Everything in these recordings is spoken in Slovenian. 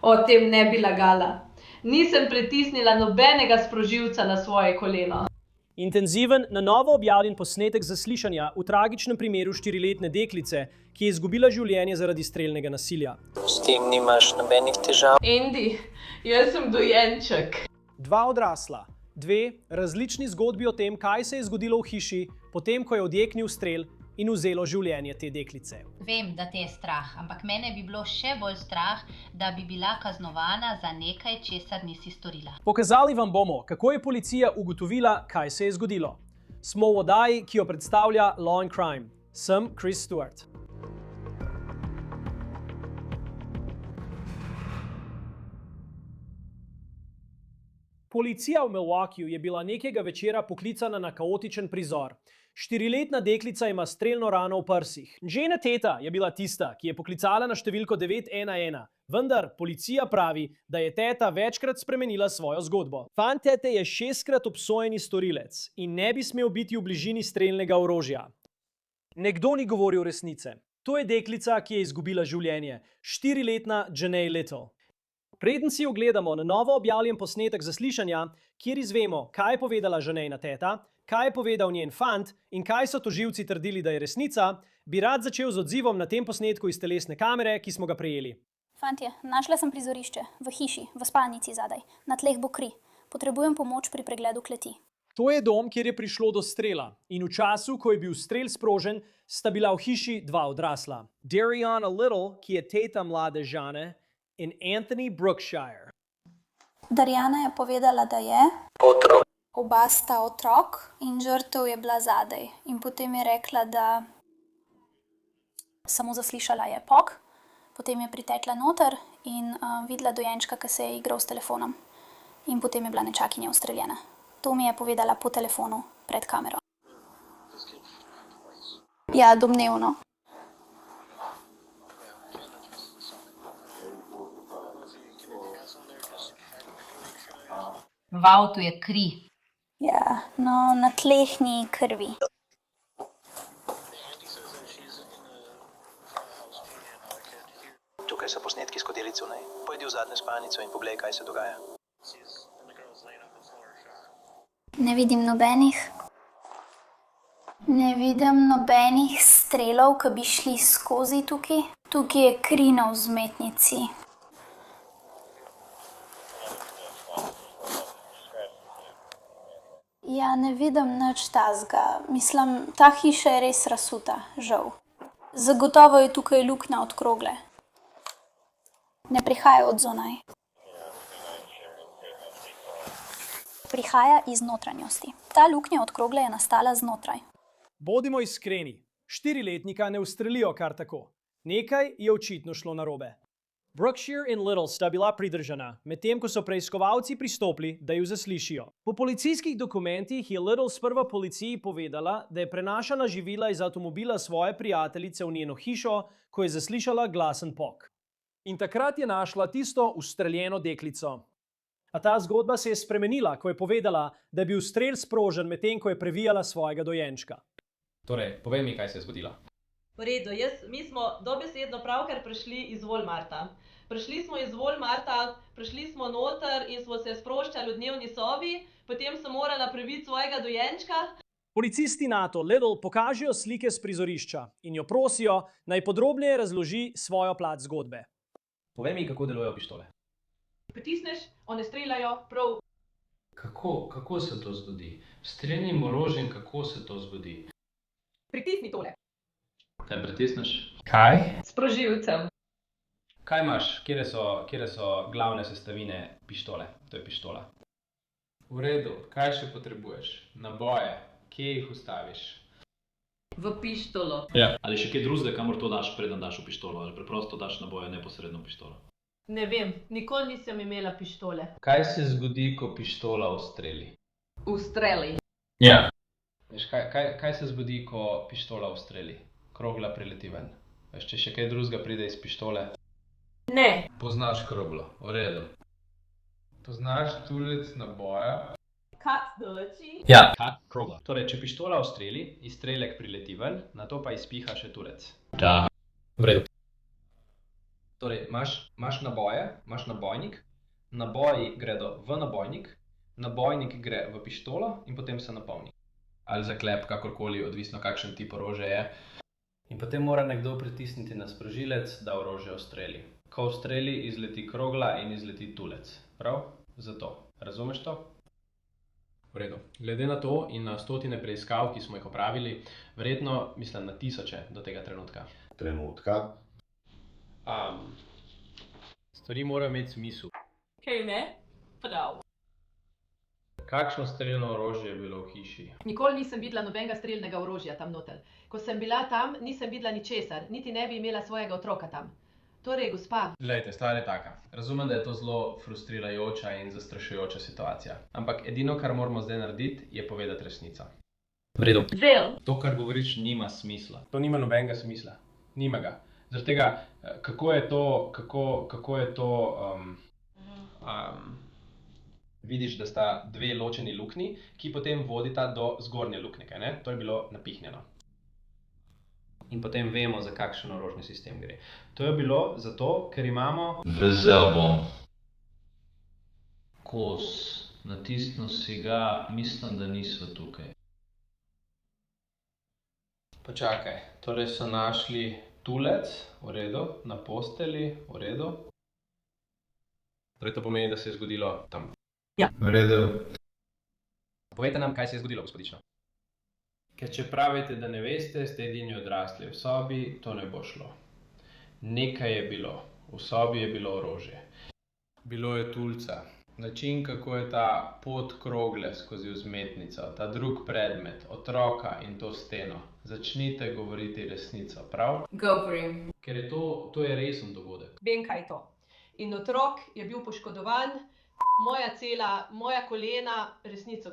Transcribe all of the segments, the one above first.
O tem ne bi lagala. Nisem pritisnila nobenega sprožilca na svoje koleno. Intenziven, na novo objavljen posnetek zaslišanja v tragičnem primeru 4-letne deklice, ki je izgubila življenje zaradi strelnega nasilja. S tem nimaš nobenih težav? Andy, jaz sem dojenček. 2 odrasla, 2 različni zgodbi o tem, kaj se je zgodilo v hiši, potem ko je odjeknil strel in vzelo življenje te deklice. Vem, da te je strah, ampak mene bi bilo še bolj strah, da bi bila kaznovana za nekaj, česar nisi storila. Pokazali vam bomo, kako je policija ugotovila, kaj se je zgodilo. Smo v oddaji, ki jo predstavlja Law and Crime. Sem Chris Stewart. Policija v Milwaukeeju je bila nekega večera poklicana na kaotičen prizor. 4-letna deklica ima strelno rano v prsih. Jane Teta je bila tista, ki je poklicala na številko 911, vendar policija pravi, da je Teta večkrat spremenila svojo zgodbo. Fant Tete je 6-krat obsojeni storilec in ne bi smel biti v bližini strelnega orožja. Nekdo ni govoril resnice. To je deklica, ki je izgubila življenje. 4-letna Janae Little. Preden si ogledamo na novo objavljen posnetek zaslišanja, kjer izvemo, kaj je povedala Janaina teta, kaj je povedal njen fant in kaj so tožilci trdili, da je resnica, bi rad začel z odzivom na tem posnetku iz telesne kamere, ki smo ga prejeli. Fantje, našla sem prizorišče, v hiši, v spalnici zadaj. Na tleh bo kri. Potrebujem pomoč pri pregledu kleti. To je dom, kjer je prišlo do strela. In v času, ko je bil strel sprožen, sta bila v hiši 2 odrasla. Dariana Little, ki je teta mlade Žane, in Anthony Brookshire. Dariana je povedala, da je Otrok. oba sta otrok in žrtev je bila zadaj. In potem je rekla, da samo zaslišala je pok, potem je pritekla noter in videla dojenčka, ki se je igral s telefonom. In potem je bila nečakinja ustreljena. To mi je povedala po telefonu pred kamero. Ja, domnevno. V avtu je kri. Ja, no, na tleh ni krvi. Tukaj so posnetki s kodelico, ne? Pojdi v zadnjo spalnico in poglej, kaj se dogaja. Ne vidim nobenih. Ne vidim nobenih strelov, ki bi šli skozi tukaj. Tukaj je kri na vzmetnici. Ja, ne vidim nič tazga. Mislim, ta hiša je res razsuta, žal. Zagotovo je tukaj luknja od krogle. Ne prihaja od zunaj. Prihaja iz notranjosti. Ta luknja od krogle je nastala znotraj. Bodimo iskreni, 4-letnika ne ustrelijo kar tako. Nekaj je očitno šlo narobe. Brookshire in Little sta bila pridržana, medtem ko so preiskovalci pristopili, da ju zaslišijo. Po policijskih dokumentih je Little sprva policiji povedala, da je prenašala živila iz avtomobila svoje prijateljice v njeno hišo, ko je zaslišala glasen pok. In takrat je našla tisto ustreljeno deklico. A ta zgodba se je spremenila, ko je povedala, da je bil strel sprožen medtem, ko je previjala svojega dojenčka. Torej, povej mi, kaj se je zgodilo. V redu, mi smo dobesedno pravkar prišli iz Walmarta. Prišli smo iz Walmarta, prišli smo noter in smo se sproščali v dnevni sobi, potem sem morala previti svojega dojenčka. Policisti NATO Little pokažejo slike s prizorišča in jo prosijo, naj podrobneje razloži svojo plat zgodbe. Povej mi, kako delujejo pištole. Pritisneš, one streljajo prav. Kako se to zgodi? S strelnim orožjem, kako se to zgodi? Pritisni tole. Kaj pritisneš? Kaj? Sprožilcem. Kaj imaš? Kje so glavne sestavine pištole? To je pištola. V redu, kaj še potrebuješ? Naboje, kje jih ustaviš? V pištolo. Ja. Ali še kaj drugega, kamor to daš, preden daš v pištolo? Ali preprosto daš naboje neposredno v pištolo? Ne vem, nikoli nisem imela pištole. Kaj se zgodi, ko pištola ustreli? Ustreli. Ja. Veš, kaj se zgodi, ko pištola ustreli? Krogla prileti ven. Veš, če še kaj drugega pride iz pištole? Ne. Poznaš kroglo, v redu. Poznaš tulec naboja? Cut določi. Ja. Krogla. Torej, če pištola ustreli, izstrelek prileti ven, nato pa izpiha še tulec. Da. V redu. Torej, imaš naboje, imaš nabojnik, naboji gredo v nabojnik, nabojnik gre v pištolo in potem se napolni. Ali zaklep, kakorkoli, odvisno kakšen tip orožja je. In potem mora nekdo pritisniti na sprožilec, da orožje ustreli. Ko ustreli, izleti krogla in izleti tulec. Prav? Zato. Razumeš to? V redu. Glede na to in na stotine preiskav, ki smo jih opravili, verjetno, mislim, na tisoče do tega trenutka. Trenutka. Stvari morajo imeti smisel. Kaj ne? Prav. Kakšno strelno orožje je bilo v hiši? Nikoli nisem videla nobenega strelnega orožja tam noter. Ko sem bila tam, nisem videla ničesar, niti ne bi imela svojega otroka tam. Torej, gospa. Glejte, stvar je taka. Razumem, da je to zelo frustrirajoča in zastrašujoča situacija. Ampak edino, kar moramo zdaj narediti, je povedati resnico. V redu. Zel. To, kar govoriš, nima smisla. To nima nobenega smisla. Nima ga. Zaradi tega, kako je to, vidiš, da sta dve ločeni luknji, ki potem vodita do zgornje luknje, kaj ne? To je bilo napihnjeno. In potem vemo, za kakšen orožni sistem gre. To je bilo zato, ker imamo... Vzel bom. Kos. Natisnil si ga, mislim, da niso tukaj. Počakaj, torej so našli tulec, v redu, na posteli, v redu. Torej to pomeni, da se je zgodilo tam. Ja. V redu. Povejte nam, kaj se je zgodilo, gospodično. Ker če pravite, da ne veste, ste edini odrasli v sobi, to ne bo šlo. Nekaj je bilo. V sobi je bilo orožje. Bilo je tulca. Način, kako je ta pot krogle skozi vzmetnico, ta drug predmet, otroka in to steno. Začnite govoriti resnico, prav? Govorim. Ker je to je resen dogodek. Vem, kaj je to. In otrok je bil poškodovan, moja kolena, resnico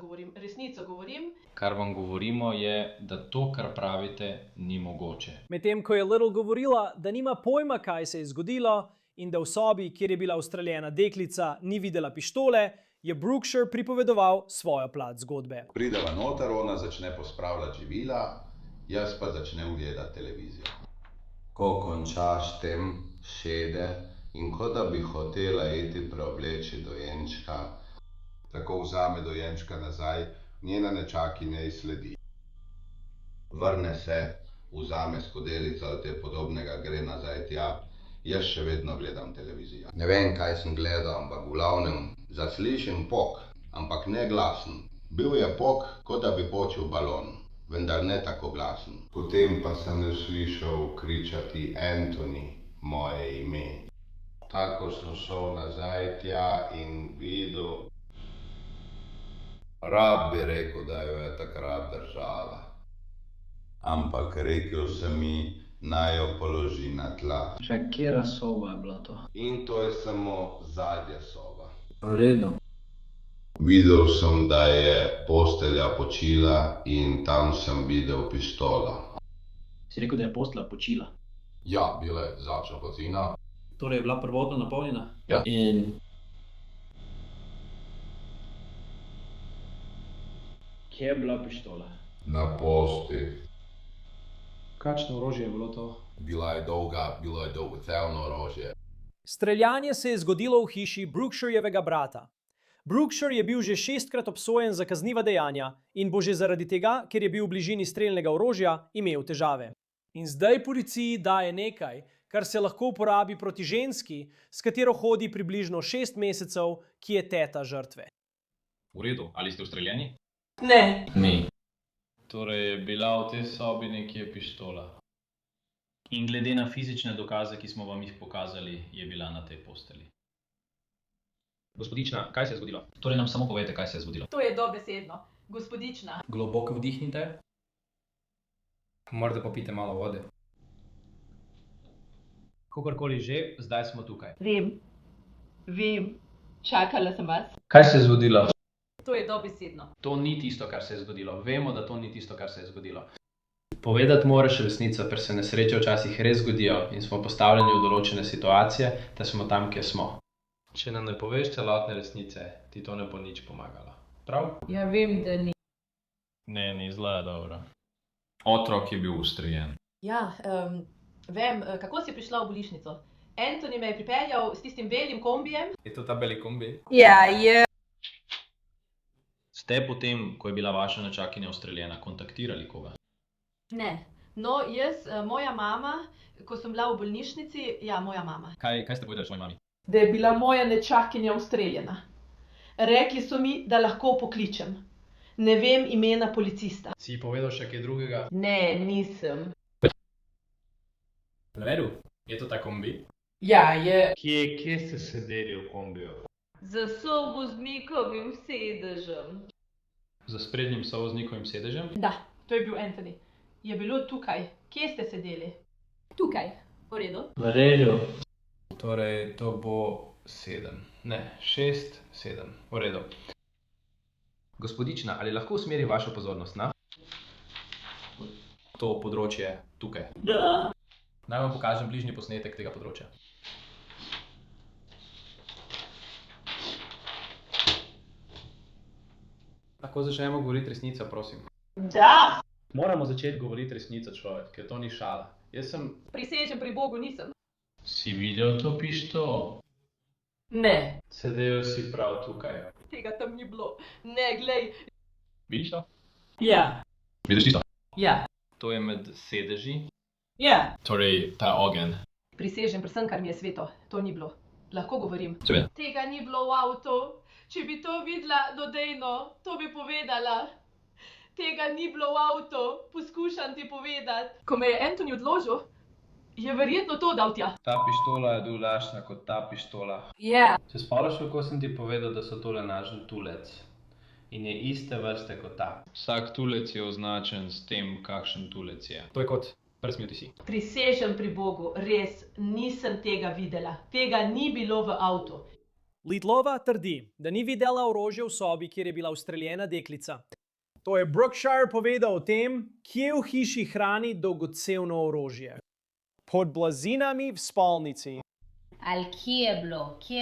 govorim. Kar vam govorimo je, da to, kar pravite, ni mogoče. Medtem ko je Little govorila, da nima pojma, kaj se je zgodilo in da v sobi, kjer je bila ustreljena deklica, ni videla pištole, je Brookshire pripovedoval svojo plat zgodbe. Prideva noter, ona začne pospravljati živila, jaz pa začnem gledati televizijo. Ko končaš tem, šede in kot da bi hotela iti preobleči dojenčka, tako vzame dojenčka nazaj, njena nečakinja ji sledi. Vrne se, vzame skodelico ali te podobnega, gre nazaj tja, jaz še vedno gledam televizijo. Ne vem, kaj sem gledal, ampak v glavnem zaslišim pok, ampak ne glasen. Bil je pok, kot da bi počel balon, vendar ne tako glasen. Potem pa sem slišal kričati Anthony, moje ime. Tako sem šel nazaj tja in videl. Rad bi rekel, da jo je takrat držala. Ampak rekel sem mi, naj jo položi na tla. Še katera soba je bila to? In to je samo zadnja soba. V redu. Videl sem, da je postelja počila in tam sem videl pištolo. Si rekel, da je postelja počila? Ja, bila je zadnja pozina. Torej je bila prvotno napolnjena? Ja. In kje je bila pištola? Na posti. Kakšno orožje je bilo to? Bilo je dolgocevno orožje. Streljanje se je zgodilo v hiši Brookshirejevega brata. Brookshire je bil že 6-krat obsojen za kazniva dejanja in bo že zaradi tega, ker je bil v bližini strelnega orožja, imel težave. In zdaj policiji daje nekaj, kar se lahko uporabi proti ženski, s katero hodi približno 6 mesecev, ki je teta žrtve. V redu, ali ste ustreljeni? Ne. Mi. Torej je bila v tej sobi nekje pištola. In glede na fizične dokaze, ki smo vam jih pokazali, je bila na tej posteli. Gospodična, kaj se je zgodilo? Torej nam samo povejte, kaj se je zgodilo. To je dobesedno. Gospodična. Globoko vdihnite. Morda popite malo vode. Kakorkoli že, zdaj smo tukaj. Vem. Čakala sem vas. Kaj se je zgodilo? To je dobesedno. To ni tisto, kar se je zgodilo. Vemo, da to ni tisto, kar se je zgodilo. Povedati moraš resnico, ker se nesreče včasih res zgodijo in smo postavljeni v določene situacije, da smo tam, kjer smo. Če nam ne poveš celotne resnice, ti to ne bo nič pomagalo. Prav? Ja, vem, da ni. Ne, ni zla, dobro. Otrok je bil ustreljen. Ja, vem, kako si prišla v bolnišnico? Anthony me je pripeljal s tistim belim kombijem. Je to ta beli kombi? Ja, je. Ste potem, ko je bila vaša nečakinja ustreljena, kontaktirali koga? Ne. No, moja mama, ko sem bila v bolnišnici, ja, moja mama. Kaj ste povedali svoji mami? Da je bila moja nečakinja ustreljena. Rekli so mi, da lahko pokličem. Ne vem imena policista. Si ji povedal še kaj drugega? Ne, nisem. Preveru, je to ta kombi? Ja, je. Kje ste sedeli v kombiju? Za sovoznikovim sedežem. Za sprednjim sovoznikovim sedežem? Da, to je bil Anthony. Je bilo tukaj. Kje ste sedeli? Tukaj. V redu? V redu. Torej, to bo 7. Ne, 6, 7. V redu. Gospodična, ali lahko usmeri vašo pozornost na to področje tukaj? Da. Naj vam pokažem bližnji posnetek tega področja. Lahko začnemo govoriti resnico, prosim. Da. Moramo začeti govoriti resnico, človek, ker to ni šala. Jaz sem... Prisežem pri Bogu nisem. Si videl to pištolo? Ne. Sedel si prav tukaj. Tega tam ni bilo. Ne, glej. Vidiš to? Ja. Vidiš tisto? Ja. To je med sedeži. Ja. Torej, ta ogenj. Prisežem pri vsem, kar mi je sveto. To ni bilo. Lahko govorim. Seveda. Tega ni bilo v avtu. Če bi to videla dodejno, to bi povedala. Tega ni bilo v avtu. Poskušam ti povedati. Ko me je Anthony odložil, je verjetno to dal tja. Ta pištola je drugačna kot ta pištola. Ja. Se spomniš, kako sem ti povedal, da so tole našli tulec? In je iste vrste kot ta. Vsak tulec je označen s tem, kakšen tulec je. To je kot prsmil ti si. Prisežem pri Bogu, res nisem tega videla. Tega ni bilo v avtu. Lidlova trdi, da ni videla orožja v sobi, kjer je bila ustreljena deklica. To je Brookshire povedal o tem, kje v hiši hrani dolgocevno orožje. Pod blazinami v spalnici. Ali kje je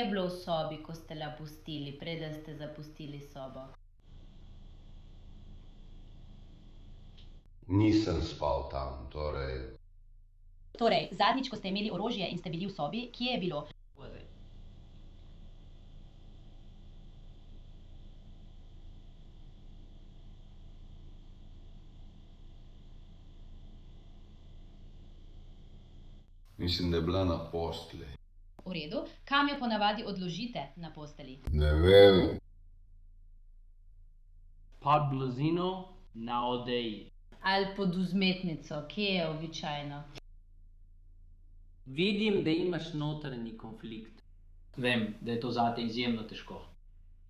bilo v sobi, ko ste la pustili, preden ste zapustili sobo? Nisem spal tam, torej... Torej, zadnjič, ko ste imeli orožje in ste bili v sobi, kje je bilo? Mislim, da je bila na postelji. V redu. Kam jo ponavadi odložite na posteli? Ne vem. Pod blazino na odeji. Ali pod vzmetnico, kje je običajno? Vidim, da imaš notranji konflikt. Vem, da je to zate izjemno težko.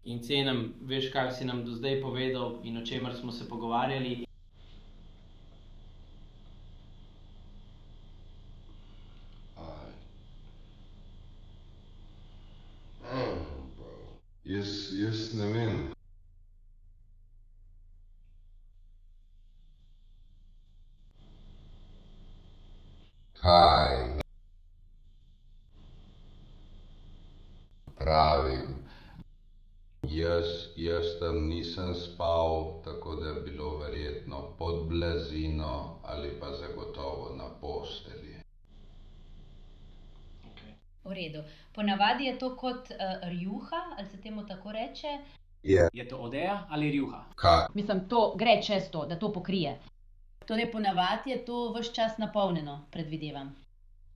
In cenim, veš, kar si nam do zdaj povedal in o čemer smo se pogovarjali. Jaz ne vem. Kaj? Pravim. Jaz tam nisem spal, tako da je bilo verjetno pod blazino ali pa zagotovo na postelji. V redu. Ponavadi je to kot rjuha, ali se temu tako reče? Je. Je to odeja ali rjuha? Kaj? Mislim, to gre čez to, da to pokrije. Torej, ponavadi je to ves čas napolnjeno, predvidevam.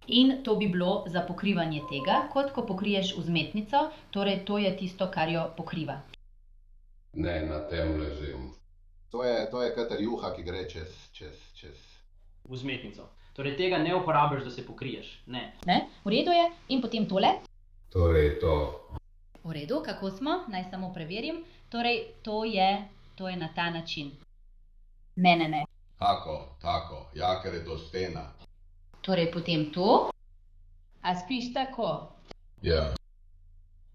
In to bi bilo za pokrivanje tega, kot ko pokriješ vzmetnico, torej to je tisto, kar jo pokriva. Ne, na tem ležim. To je kot rjuha, ki gre čez... Vzmetnico. Torej, tega ne uporabiš, da se pokriješ. Ne. Ne? V redu je. In potem tole? Torej to. V redu, kako smo? Naj samo preverim. Torej, to je na ta način. Ne. Tako. Ja, ker je to stena. Torej, potem to. A spiš tako? Ja.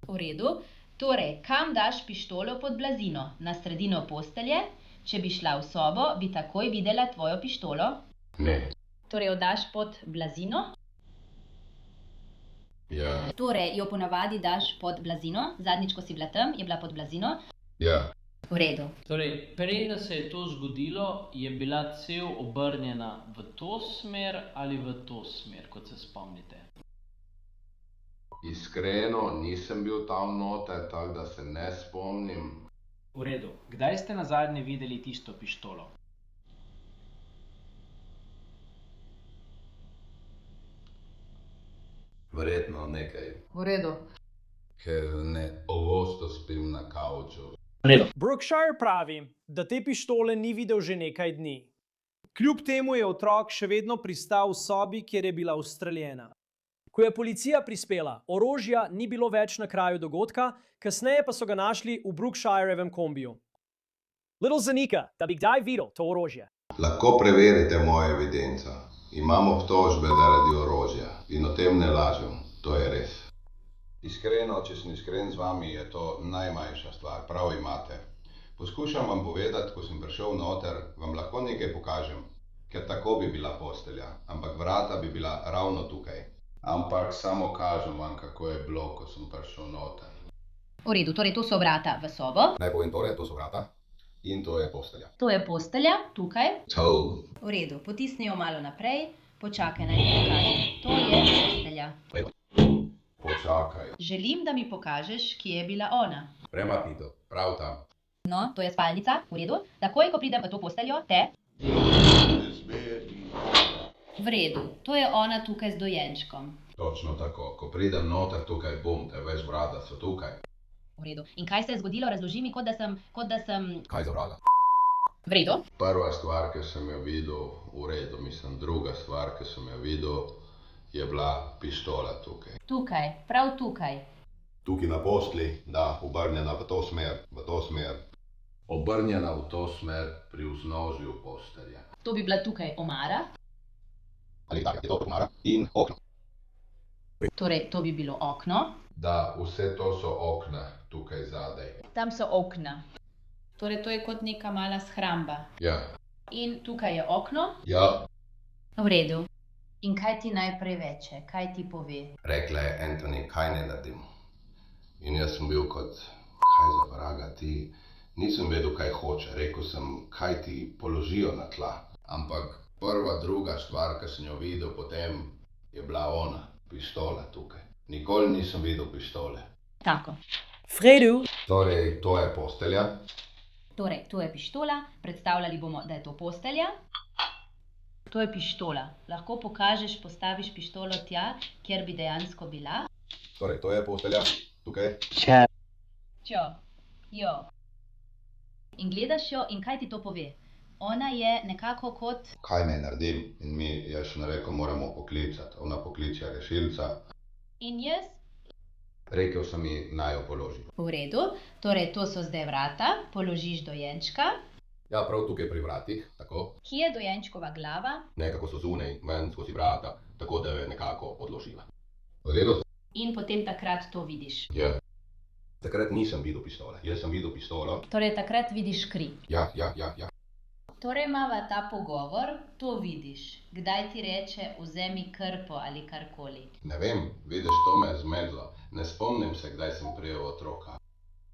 V redu. Torej, kam daš pištolo pod blazino? Na sredino postelje? Če bi šla v sobo, bi takoj videla tvojo pištolo? Ne. Torej, jo daš pod blazino? Ja. Torej, jo ponavadi daš pod blazino? Zadnjič, ko si bila tam, je bila pod blazino? Ja. V redu. Torej, preden se je to zgodilo, je bila cev obrnjena v to smer ali v to smer, kot se spomnite? Iskreno, nisem bil tam noter, tako da se ne spomnim. V redu. Kdaj ste nazadnje videli tisto pištolo? Verjetno nekaj, V redu. ker ne pogosto spim na kavču. Brookshire pravi, da te pištole ni videl že nekaj dni. Kljub temu je otrok še vedno pristal v sobi, kjer je bila ustreljena. Ko je policija prispela, orožja ni bilo več na kraju dogodka, kasneje pa so ga našli v Brookshirevem kombiju. Little zanika, da bi kdaj videl to orožje. Lahko preverite mojo evidenco. Imam obtožbe zaradi orožja in o tem ne lažem, to je res. Iskreno, če sem iskren z vami, je to najmanjša stvar, prav imate. Poskušam vam povedati, ko sem prišel noter, vam lahko nekaj pokažem, ker tako bi bila postelja, ampak vrata bi bila ravno tukaj. Ampak samo kažem vam, kako je bilo, ko sem prišel noter. V redu, torej to so vrata v sobo. Naj povem torej, to so vrata in to je postelja. To je postelja, tukaj. To. V redu, potisni jo malo naprej, počakaj, naj mi pokažem. To je postelja. Počakaj. Želim, da mi pokažeš, kje je bila ona. Premakni to, prav tam. No, to je spalnica, v redu. Takoj, ko pridem v to posteljo, te... V redu, to je ona tukaj z dojenčkom. Točno tako, ko pridem noter tukaj, bum, te veš, vrata so tukaj. V redu. In kaj se je zgodilo? Razloži mi, kot da sem... Kaj za vraga? V redu. Prva stvar, ki sem jo videl, v redu, mislim, druga stvar, ki sem jo videl, je bila pištola tukaj. Tukaj, prav tukaj. Tukaj na postli, da, obrnjena v to smer. Obrnjena v to smer pri vznožju postelje. To bi bila tukaj omara. Ali tako, je to omara in okno. Torej, to bi bilo okno. Da, vse to so okna tukaj zadaj. Tam so okna. Torej, to je kot neka mala shramba. Ja. In tukaj je okno. Ja. V redu. In kaj ti najprej reče? Kaj ti pove? Rekla je Anthony, kaj ne naredim. In jaz sem bil kot, kaj za vraga ti, nisem vedel, kaj hoče. Rekel sem, kaj ti položijo na tla. Ampak prva, druga stvar, ki sem jo videl potem, je bila ona, pištola tukaj. Nikoli nisem videl pištole. Tako. Fredu. Torej, to je postelja. Torej, to je pištola. Predstavljali bomo, da je to postelja. To je pištola. Lahko pokažeš, postaviš pištolo tja, kjer bi dejansko bila. Torej, to je postelja. Tukaj. Čo. Jo. In gledaš jo in kaj ti to pove? Ona je nekako kot... Kaj naj naredim? In mi, jaz sem rekel, moramo poklicati. Ona pokliče rešilca. In jaz? Rekel sem ji, naj jo položi. V redu. Torej, to so zdaj vrata. Položiš dojenčka. Ja, prav tukaj pri vratih, tako. Kje je dojenčkova glava? Nekako so zunaj, ven skozi vrata, tako da jo je nekako odložila. V redu? In potem takrat to vidiš. Ja. Takrat nisem videl pištole. Jaz sem videl pištolo. Torej, takrat vidiš kri. Ja. Torej, imava ta pogovor, to vidiš. Kdaj ti reče, vzemi krpo ali karkoli? Ne vem, vidiš, to me je zmedlo. Ne spomnim se, kdaj sem prijel otroka.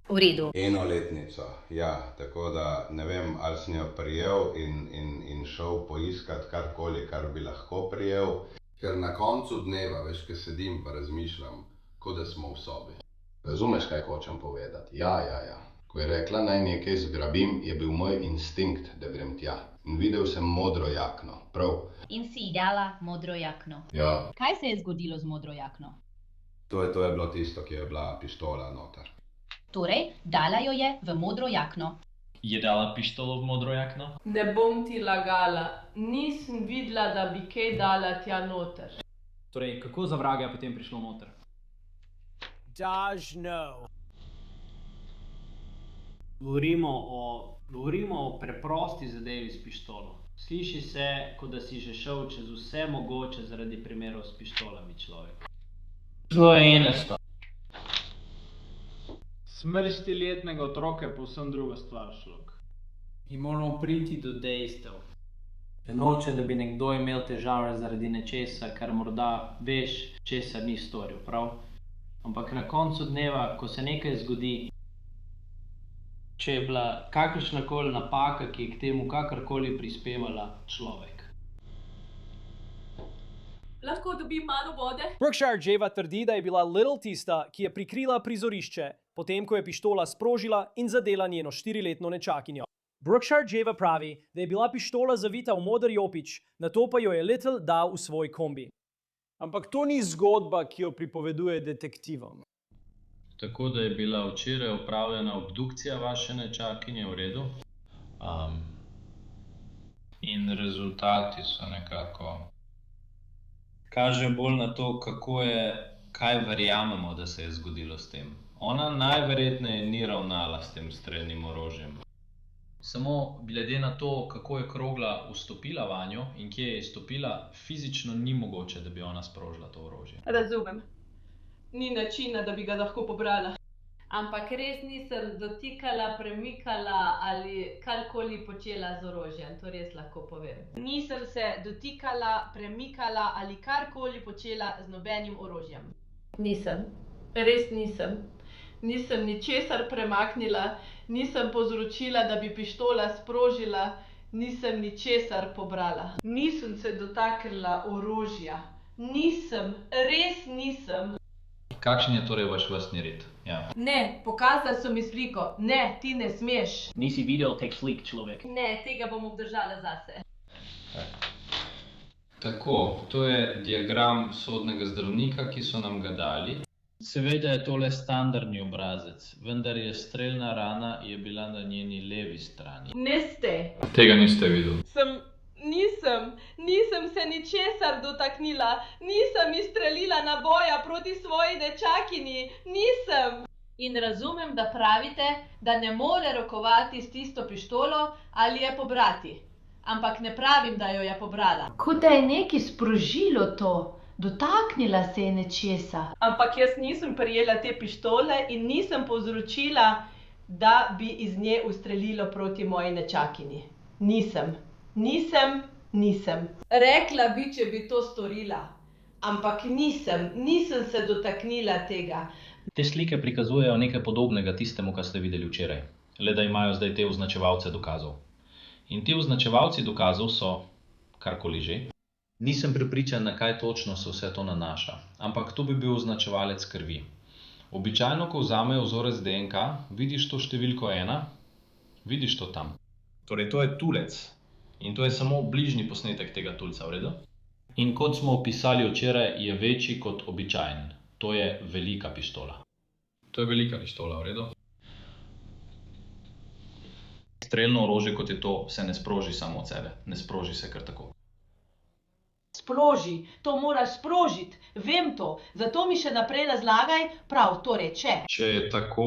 V redu. Enoletnico, ja, tako da ne vem, ali sem jo prijel in šel poiskat karkoli, kar bi lahko prijel. Ker na koncu dneva, veš, ko sedim pa razmišljam, kot da smo v sobi. Razumeš, kaj hočem povedati? Ja. Ko je rekla, naj nekaj zgrabim, je bil moj instinkt, da grem tja. In videl sem modro jakno, prav. In si ji dala modro jakno. Ja. Kaj se je zgodilo z modro jakno? To je bilo tisto, ki je bila pištola noter. Torej, dala jo je v modro jakno. Je dala pištolo v modro jakno? Ne bom ti lagala, nisem videla, da bi kaj dala tja noter. Torej, kako za vraga je potem prišlo noter? Dož no. Govorimo o preprosti zadevi s pištolo. Sliši se, kot da si že šel čez vse mogoče zaradi primerov s pištolami človek. To je ena stvar. Smrt 4-letnega otroka je povsem druga stvar, človek. In moramo priti do dejstev. Noče, da bi nekdo imel težave zaradi nečesa, kar morda veš, česar ni storil, prav? Ampak na koncu dneva, ko se nekaj zgodi, če je bila kakršnakoli napaka, ki je k temu kakorkoli prispevala človek. Lahko dobim malo vode? Brookshire Jeva trdi, da je bila Little tista, ki je prikrila prizorišče, potem ko je pištola sprožila in zadela njeno 4-letno nečakinjo. Brookshire Jeva pravi, da je bila pištola zavita v moder jopič, nato pa jo je Little dal v svoj kombi. Ampak to ni zgodba, ki jo pripoveduje detektivom. Tako da je bila včeraj opravljena obdukcija vaše nečakinje, v redu? In rezultati so nekako... Kaže bolj na to, kaj verjamemo, da se je zgodilo s tem. Ona najverjetneje ni ravnala s tem strelnim orožjem. Samo glede na to, kako je krogla vstopila vanjo in kje je izstopila, fizično ni mogoče, da bi ona sprožila to orožje. Razumem. Ni načina, da bi ga lahko pobrala. Ampak res nisem dotikala, premikala ali karkoli počela z orožjem, to res lahko povem. Nisem se dotikala, premikala ali karkoli počela z nobenim orožjem. Nisem. Res nisem. Nisem ničesar premaknila, nisem povzročila, da bi pištola sprožila, nisem ničesar pobrala. Nisem se dotaknila orožja. Nisem, res nisem. Kakšen je torej vaš vrstni red? Ja. Ne, pokazali so mi sliko. Ne, ti ne smeš. Nisi videl teh slik, človek. Ne, tega bom obdržala zase. Tako, to je diagram sodnega zdravnika, ki so nam ga dali. Seveda je tole standardni obrazec, vendar je strelna rana je bila na njeni levi strani. Ne ste. Tega niste videli. Nisem se ničesar dotaknila, nisem izstrelila naboja proti svoji nečakinji, nisem. In razumem, da pravite, da ne more rokovati s tisto pištolo ali je pobrati. Ampak ne pravim, da jo je pobrala. Kot da je nekaj sprožilo to. Dotaknila se je nečesa. Ampak jaz nisem prijela te pištole in nisem povzročila, da bi iz nje ustrelilo proti moji nečakinji. Nisem. Rekla bi, če bi to storila. Ampak nisem se dotaknila tega. Te slike prikazujejo nekaj podobnega tistemu, kar ste videli včeraj. Le da imajo zdaj te označevalce dokazov. In ti označevalci dokazov so, karkoli že. Nisem prepričan, na kaj točno se vse to nanaša, ampak to bi bil označevalec krvi. Običajno, ko vzamejo vzorec DNK, vidiš to številko 1, vidiš to tam. Torej, to je tulec. In to je samo bližnji posnetek tega tulca, v redu? In kot smo opisali včeraj, je večji kot običajen. To je velika pištola. To je velika pištola, v redu? Strelno orožje, kot je to, se ne sproži samo od sebe. Ne sproži se kar tako. Sproži, to moraš sprožiti, vem to, zato mi še naprej razlagaj, prav, torej, če. Če je tako,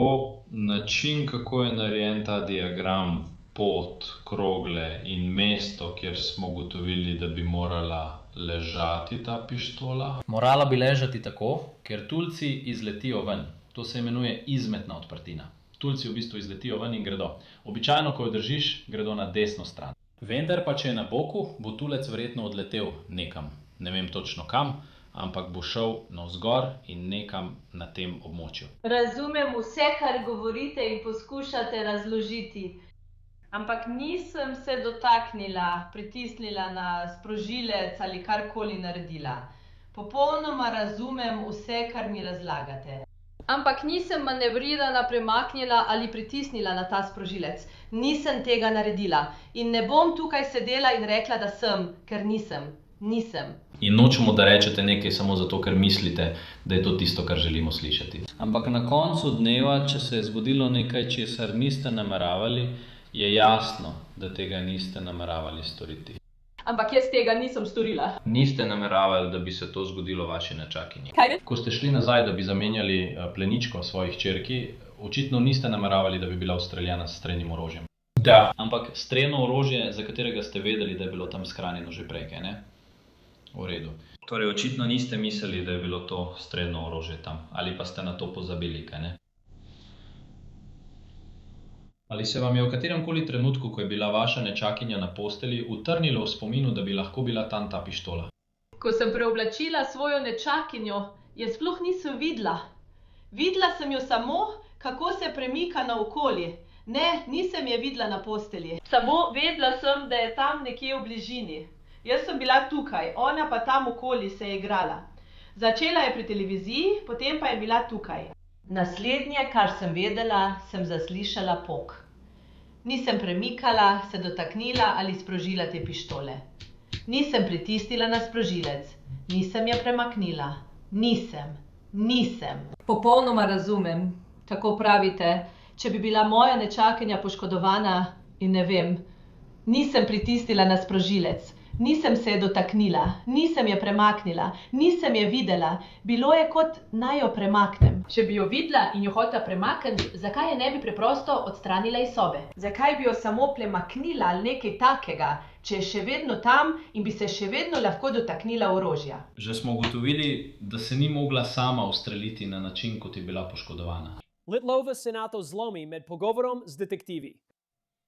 način, kako je narejen ta diagram, pot, krogle in mesto, kjer smo ugotovili, da bi morala ležati ta pištola. Morala bi ležati tako, ker tulci izletijo ven. To se imenuje izmetna odprtina. Tulci v bistvu izletijo ven in gredo. Običajno, ko jo držiš, gredo na desno stran. Vendar pa, če je na boku, bo tulec verjetno odletel nekam. Ne vem točno kam, ampak bo šel navzgor in nekam na tem območju. Razumem vse, kar govorite in poskušate razložiti. Ampak nisem se dotaknila, pritisnila na sprožilec ali karkoli naredila. Popolnoma razumem vse, kar mi razlagate. Ampak nisem manevrirala, premaknila ali pritisnila na ta sprožilec. Nisem tega naredila. In ne bom tukaj sedela in rekla, da sem, ker nisem. In nočemo, da rečete nekaj samo zato, ker mislite, da je to tisto, kar želimo slišati. Ampak na koncu dneva, če se je zgodilo nekaj, česar niste nameravali, je jasno, da tega niste nameravali storiti. Ampak jaz tega nisem storila. Niste nameravali, da bi se to zgodilo vaši nečakinji. Kaj? Ko ste šli nazaj, da bi zamenjali pleničko svojih hčerki, očitno niste nameravali, da bi bila ustreljena s strelnim orožjem. Da. Ampak strelno orožje, za katerega ste vedeli, da je bilo tam shranjeno že prej, kaj ne? V redu. Torej, očitno niste mislili, da je bilo to strelno orožje tam. Ali pa ste na to pozabili, kaj ne? Ali se vam je v kateremkoli trenutku, ko je bila vaša nečakinja na postelji, utrnilo v spominu, da bi lahko bila tam ta pištola? Ko sem preoblačila svojo nečakinjo, je sploh nisem videla. Videla sem jo samo, kako se premika naokoli. Ne, nisem je videla na postelji. Samo vedela sem, da je tam nekje v bližini. Jaz sem bila tukaj, ona pa tam okoli se je igrala. Začela je pri televiziji, potem pa je bila tukaj. Naslednje, kar sem vedela, sem zaslišala pok. Nisem premikala, se dotaknila ali sprožila te pištole. Nisem pritisnila na sprožilec, nisem jo premaknila. Nisem. Popolnoma razumem, tako pravite, če bi bila moja nečakinja poškodovana in ne vem, nisem pritisnila na sprožilec, nisem se je dotaknila, nisem je premaknila, nisem je videla, bilo je kot naj jo premaknem. Če bi jo videla in jo hotela premakniti, zakaj je ne bi preprosto odstranila iz sobe? Zakaj bi jo samo premaknila ali nekaj takega, če je še vedno tam in bi se še vedno lahko dotaknila orožja? Že smo ugotovili, da se ni mogla sama ustreliti na način, kot je bila poškodovana. Litlova se na to zlomi med pogovorom z detektivi.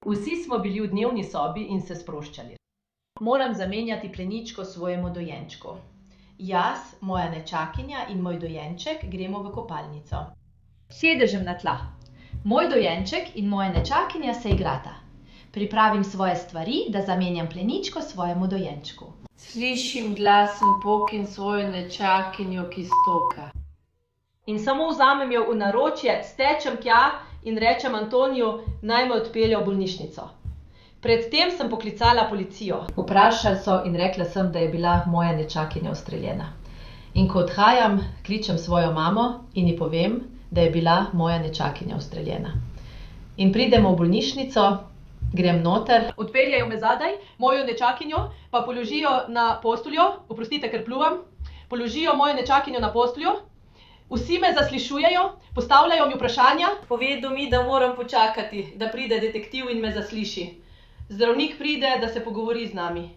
Vsi smo bili v dnevni sobi in se sproščali. Moram zamenjati pleničko svojemu dojenčku. Jaz, moja nečakinja in moj dojenček gremo v kopalnico. Sedežem na tla. Moj dojenček in moja nečakinja se igrata. Pripravim svoje stvari, da zamenjam pleničko svojemu dojenčku. Slišim glasen pok in svojo nečakinjo, ki stoka. In samo vzamem jo v naročje, stečem tja in rečem Antoniju, naj me odpelje v bolnišnico. Predtem sem poklicala policijo. Vprašali so in rekla sem, da je bila moja nečakinja ustreljena. In ko odhajam, kličem svojo mamo in ji povem, da je bila moja nečakinja ustreljena. In pridemo v bolnišnico, grem noter, odpeljejo me zadaj, mojo nečakinjo, pa položijo na posteljo, oprostite, ker pluvam, položijo mojo nečakinjo na posteljo, vsi me zaslišujejo, postavljajo mi vprašanja. Povedo mi, da moram počakati, da pride detektiv in me zasliši. Zdravnik pride, da se pogovori z nami.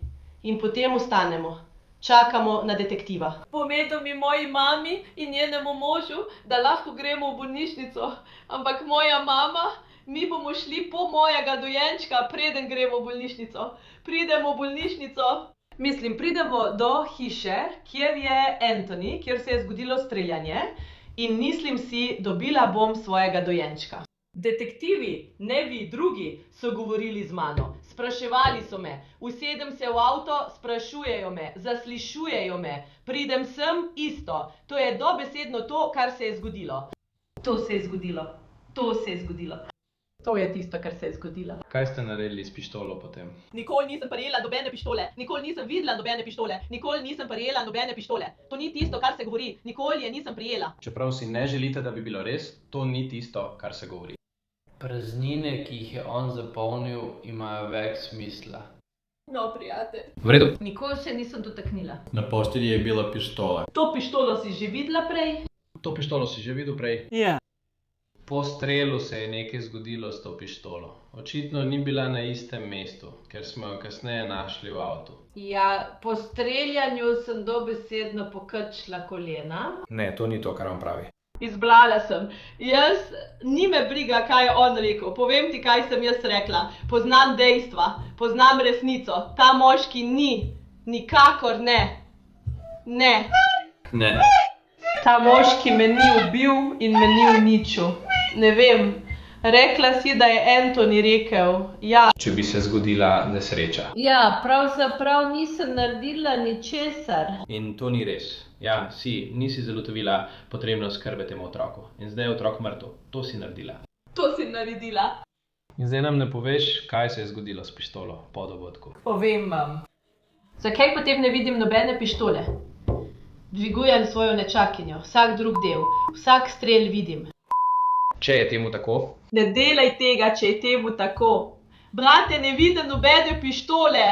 In potem ostanemo. Čakamo na detektiva. Povedo mi moji mami in njenemu možu, da lahko gremo v bolnišnico. Ampak moja mama, mi bomo šli po mojega dojenčka, preden gremo v bolnišnico. Pridemo v bolnišnico. Mislim, pridemo do hiše, kjer je Anthony, kjer se je zgodilo streljanje. In mislim si, dobila bom svojega dojenčka. Detektivi, ne vi, drugi, so govorili z mano. Spraševali so me, usedem se v avto, sprašujejo me, zaslišujejo me, pridem sem, isto. To je dobesedno to, kar se je zgodilo. To se je zgodilo. To je tisto, kar se je zgodilo. Kaj ste naredili s pištolo potem? Nikoli nisem prijela nobene pištole, nikoli nisem videla nobene pištole, nikoli nisem prijela nobene pištole. To ni tisto, kar se govori, nikoli je nisem prijela. Čeprav si ne želite, da bi bilo res, to ni tisto, kar se govori. Praznine, ki jih je on zapolnil, imajo več smisla. No, prijatelj. V redu. Nikoli se nisem dotaknila. Na postelji je bila pištola. To pištolo si že videla prej? To pištolo si že videl prej? Ja. Po strelu se je nekaj zgodilo s to pištolo. Očitno ni bila na istem mestu, ker smo jo kasneje našli v avtu. Ja, po streljanju sem dobesedno pokrčila kolena. Ne, to ni to, kar vam pravi. Izblala sem. Jaz, ni me briga, kaj je on rekel. Povem ti, kaj sem jaz rekla. Poznam dejstva, poznam resnico. Ta moški ni, nikakor ne. Ne. Ta moški me ni ubil in me ni uničil. Ne vem. Rekla si, da je Anthony rekel, ja. Če bi se zgodila nesreča. Ja, pravzaprav nisem naredila ničesar. In to ni res. Ja, nisi zagotovila potrebno skrbe temu otroku. In zdaj je otrok mrtev. To si naredila. To si naredila. In zdaj nam ne poveš, kaj se je zgodilo s pištolo po dogodku. Povem vam. Zakaj potem ne vidim nobene pištole? Dvigujem svojo nečakinjo, vsak drug del, vsak strel vidim. Če je temu tako? Ne delaj tega, če je temu tako. Brate, ne vidim nobene pištole.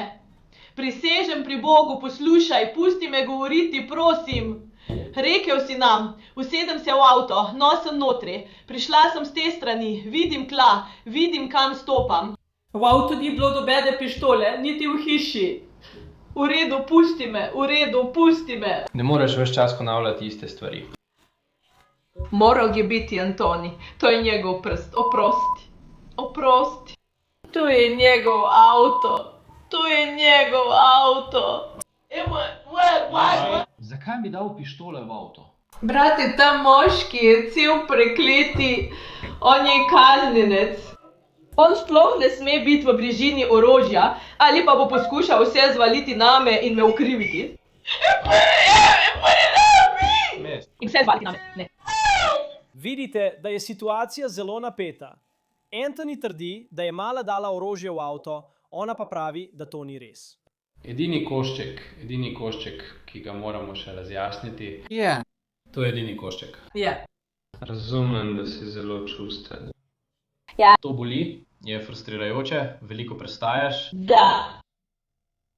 Prisežem pri Bogu, poslušaj, pusti me govoriti, prosim. Rekel si nam, usedem se v avto, nosim notri. Prišla sem s te strani, vidim tla, vidim, kam stopam. V avtu ni bilo nobene pištole, niti v hiši. V redu, pusti me, v redu, pusti me. Ne moreš ves čas ponavljati iste stvari. Moral je biti Antoni, to je njegov prst, oprosti. To je njegov avto. Zakaj mi dal pištole v avto? Brate, ta moški je cel prekleti, on je kaznjenec. On sploh ne sme biti v bližini orožja, ali pa bo poskušal vse zvaliti name in me ukriviti. In vse zvaliti name, ne. Vidite, da je situacija zelo napeta. Anthony trdi, da je mala dala orožje v avto, ona pa pravi, da to ni res. Edini košček, ki ga moramo še razjasniti. Ja. To je edini košček. Ja. Razumem, da si zelo čustven. To boli, je frustrirajoče, veliko prestajaš. Da.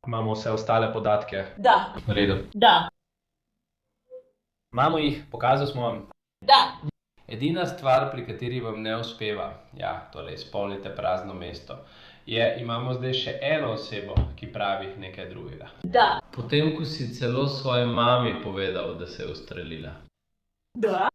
Imamo vse ostale podatke. Da. V redu. Da. Imamo jih, pokazali smo vam. Da. Edina stvar, pri kateri vam ne uspeva, torej izpolnite prazno mesto, imamo zdaj še eno osebo, ki pravi nekaj drugega. Da. Potem, ko si celo svoji mami povedal, da se je ustrelila. Da.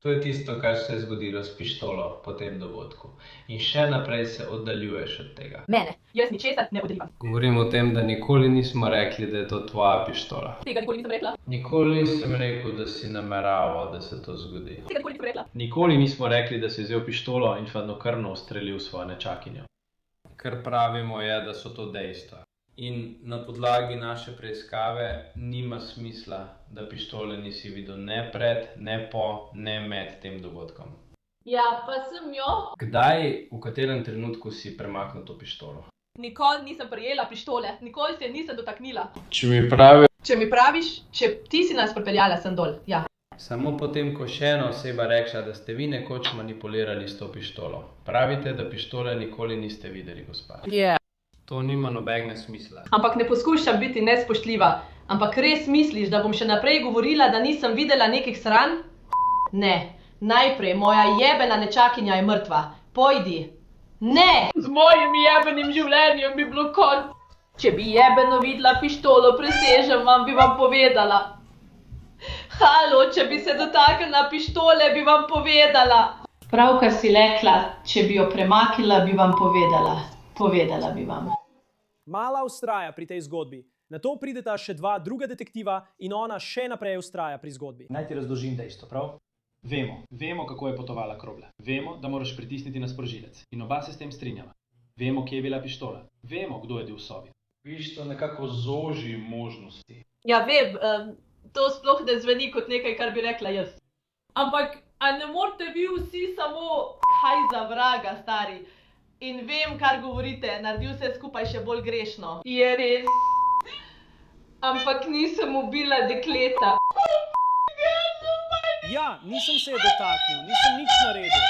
To je tisto, kar se je zgodilo s pištolo po tem dogodku. In še naprej se oddaljuješ od tega. Mene, jaz ničesar ne odrivam. Govorim o tem, da nikoli nismo rekli, da je to tvoja pištola. Tega nikoli nisem rekla. Nikoli nisem rekel, da si nameraval, da se to zgodi. Tega nikoli nisem rekla. Nikoli nismo rekli, da si vzel pištolo in hladnokrvno ustrelil svojo nečakinjo. Kar pravimo je, da so to dejstva. In na podlagi naše preiskave nima smisla, da pištole nisi videl ne pred, ne po, ne med tem dogodkom. Ja, pa sem jo. Kdaj, v katerem trenutku si premaknil to pištolo? Nikoli nisem prijela pištole, nikoli se je nisem dotaknila. Če mi praviš, če ti si nas pripeljala sem dol, ja. Samo potem, ko še ena oseba rekla, da ste vi nekoč manipulirali s to pištolo. Pravite, da pištole nikoli niste videli, gospa. Ja. To nima nobenega smisla. Ampak ne poskušam biti nespoštljiva, ampak res misliš, da bom še naprej govorila, da nisem videla nekih sran? Ne, najprej moja jebena nečakinja je mrtva. Pojdi. Ne! Z mojim jebenim življenjem bi bilo konc. Če bi jebeno videla pištolo, prisežem vam, bi vam povedala. Halo, če bi se dotaknila pištole, bi vam povedala. Pravkar si rekla, če bi jo premaknila, bi vam povedala. Povedala bi vam. Mala vztraja pri tej zgodbi. Nato prideta še dva druga detektiva in ona še naprej vztraja pri zgodbi. Naj ti razložim dejstvo, prav? Vemo, kako je potovala krogla. Vemo, da moraš pritisniti na sprožilec. In oba se s tem strinjava. Vemo, kje je bila pištola. Vemo, kdo je bil v sobi. Viš, to nekako zoži možnosti. Ja, vem, to sploh ne zveni kot nekaj, kar bi rekla jaz. Ampak, a ne morate vi vsi samo kaj za vraga, stari? In vem, kar govorite, naredi vse skupaj še bolj grešno. Je res. Ampak nisem ubila dekleta. Ja, nisem se je dotaknil, nisem nič naredil.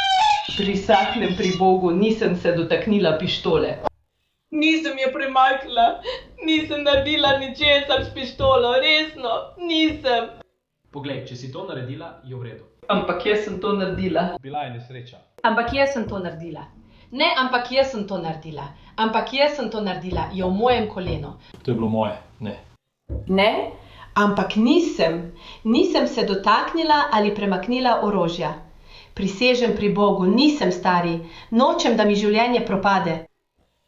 Prisahnem pri Bogu, nisem se dotaknila pištole. Nisem je premaknila, nisem naredila ničesar s pištolo, resno, nisem. Poglej, če si to naredila, je v redu. Ampak jaz sem to naredila. Bila je nesreča. Ampak jaz sem to naredila. Ne, ampak jaz sem to naredila. Ampak jaz sem to naredila, je v mojem kolenu. To je bilo moje, ne. Ne, ampak nisem se dotaknila ali premaknila orožja. Prisežem pri Bogu, nisem stari, nočem, da mi življenje propade.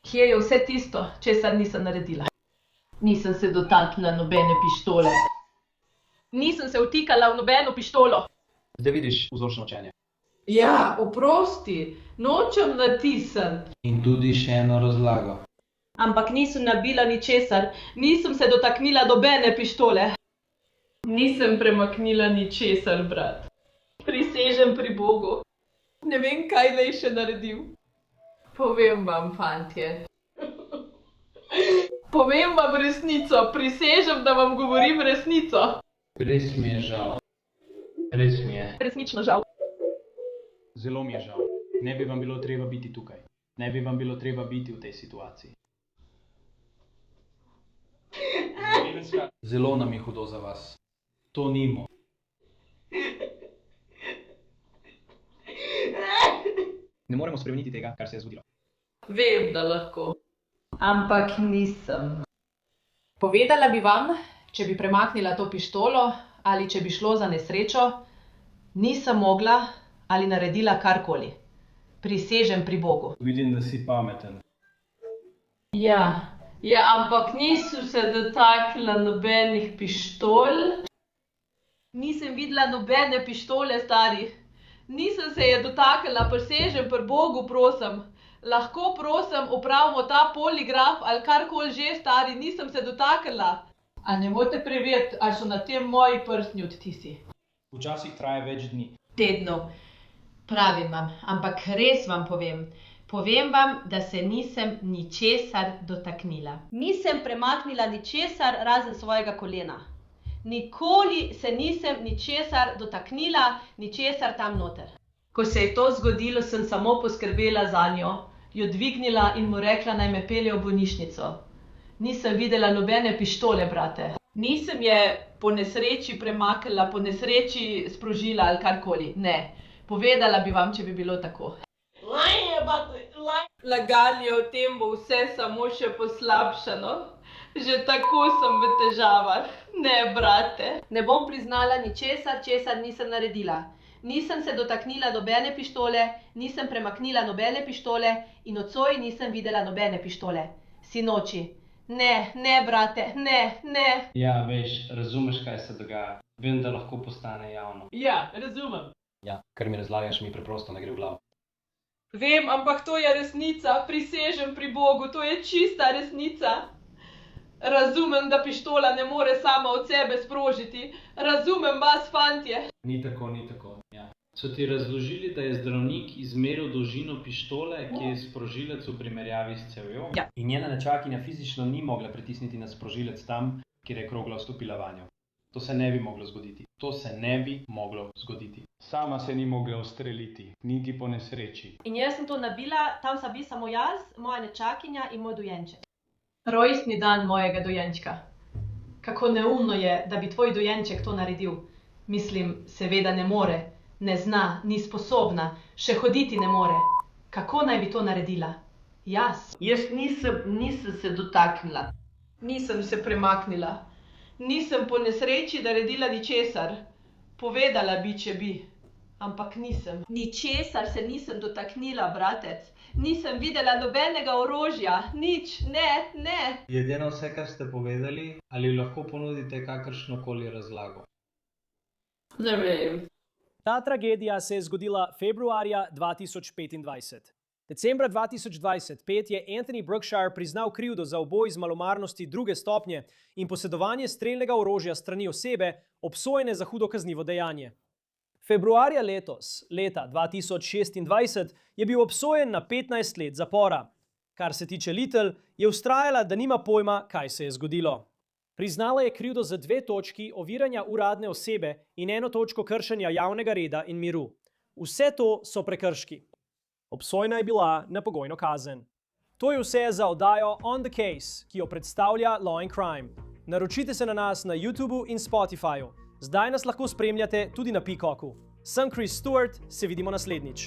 Kje je vse tisto, česar nisem naredila? Nisem se dotaknila nobene pištole. Nisem se vtikala v nobeno pištolo. Zdaj vidiš vzorčno učenje. Ja, oprosti, nočem natisniti. In tudi še eno razlago. Ampak nisem nabila ničesar, nisem se dotaknila nobene pištole. Nisem premaknila ničesar, brat. Prisežem pri Bogu. Ne vem, kaj naj še naredil. Povem vam, fantje. Povem vam resnico, prisežem, da vam govorim resnico. Res mi je žal. Res mi je. Resnično žal. Zelo mi je žal. Ne bi vam bilo treba biti tukaj. Ne bi vam bilo treba biti v tej situaciji. Zelo nam je hudo za vas. To nimo. Ne moremo spremeniti tega, kar se je zgodilo. Vem, da lahko. Ampak nisem. Povedala bi vam, če bi premaknila to pištolo ali če bi šlo za nesrečo, nisem mogla ali naredila karkoli. Prisežem pri Bogu. Vidim, da si pameten. Ja, ampak nisem se dotaknila nobenih pištol. Nisem videla nobene pištole, stari. Nisem se je dotaknila, prisežem pri Bogu, prosim. Lahko prosim upravimo ta poligraf ali karkoli že, stari, nisem se dotaknila. A ne morete preveriti, ali so na tem moji prstni odtisi? Včasih traja več dni. Tednov. Pravim vam, ampak res vam povem. Povem vam, da se nisem ničesar dotaknila. Nisem premaknila ničesar razen svojega kolena. Nikoli se nisem ničesar dotaknila, ničesar tam noter. Ko se je to zgodilo, sem samo poskrbela zanjo, jo dvignila in mu rekla, naj me pelje v bolnišnico. Nisem videla nobene pištole, brate. Nisem je po nesreči premaknila, po nesreči sprožila ali karkoli. Ne. Povedala bi vam, če bi bilo tako. Laganje o tem bo vse samo še poslabšano. Že tako sem v težavah. Ne, brate. Ne bom priznala ničesar, česar nisem naredila. Nisem se dotaknila nobene pištole, nisem premaknila nobene pištole in nocoj nisem videla nobene pištole. Sinoči. Ne, ne, brate, ne, ne. Ja, veš, razumeš, kaj se dogaja. Vem, da lahko postane javno. Ja, razumem. Ja, kar mi razlagaš, mi preprosto ne gre v glavo. Vem, ampak to je resnica. Prisežem pri Bogu, to je čista resnica. Razumem, da pištola ne more sama od sebe sprožiti. Razumem vas, fantje. Ni tako, ja. So ti razložili, da je zdravnik izmeril dolžino pištole, ki je sprožilec v primerjavi s cevjo? Ja. In njena nečakinja fizično ni mogla pritisniti na sprožilec tam, kjer je krogla vstopila vanjo. To se ne bi moglo zgoditi. To se ne bi moglo zgoditi. Sama se ni mogla ustreliti, niti po nesreči. In jaz sem to nabila, tam sem bil samo jaz, moja nečakinja in moj dojenček. Rojstni dan mojega dojenčka. Kako neumno je, da bi tvoj dojenček to naredil. Mislim, seveda ne more, ne zna, ni sposobna, še hoditi ne more. Kako naj bi to naredila? Jaz. Jaz nisem se dotaknila. Nisem se premaknila. Nisem po nesreči naredila ničesar. Povedala bi, če bi. Ampak nisem. Ničesar se nisem dotaknila, bratec. Nisem videla nobenega orožja. Nič, ne, ne. Glede na vse, kar ste povedali, ali lahko ponudite kakršnokoli razlago? Ne vem. Ta tragedija se je zgodila februarja 2025. Decembra 2025 je Anthony Brookshire priznal krivdo za uboj iz malomarnosti druge stopnje in posedovanje strelnega orožja strani osebe, obsojene za hudo kaznivo dejanje. Februarja letos, leta 2026, je bil obsojen na 15 let zapora. Kar se tiče Little, je vztrajala, da nima pojma, kaj se je zgodilo. Priznala je krivdo za 2 točki oviranja uradne osebe in 1 točko kršenja javnega reda in miru. Vse to so prekrški. Obsojena je bila na pogojno kazen. To je vse za oddajo On the Case, ki jo predstavlja Law and Crime. Naročite se na nas na YouTubu in Spotifyju. Zdaj nas lahko spremljate tudi na Peacocku. Sem Chris Stewart, se vidimo naslednjič.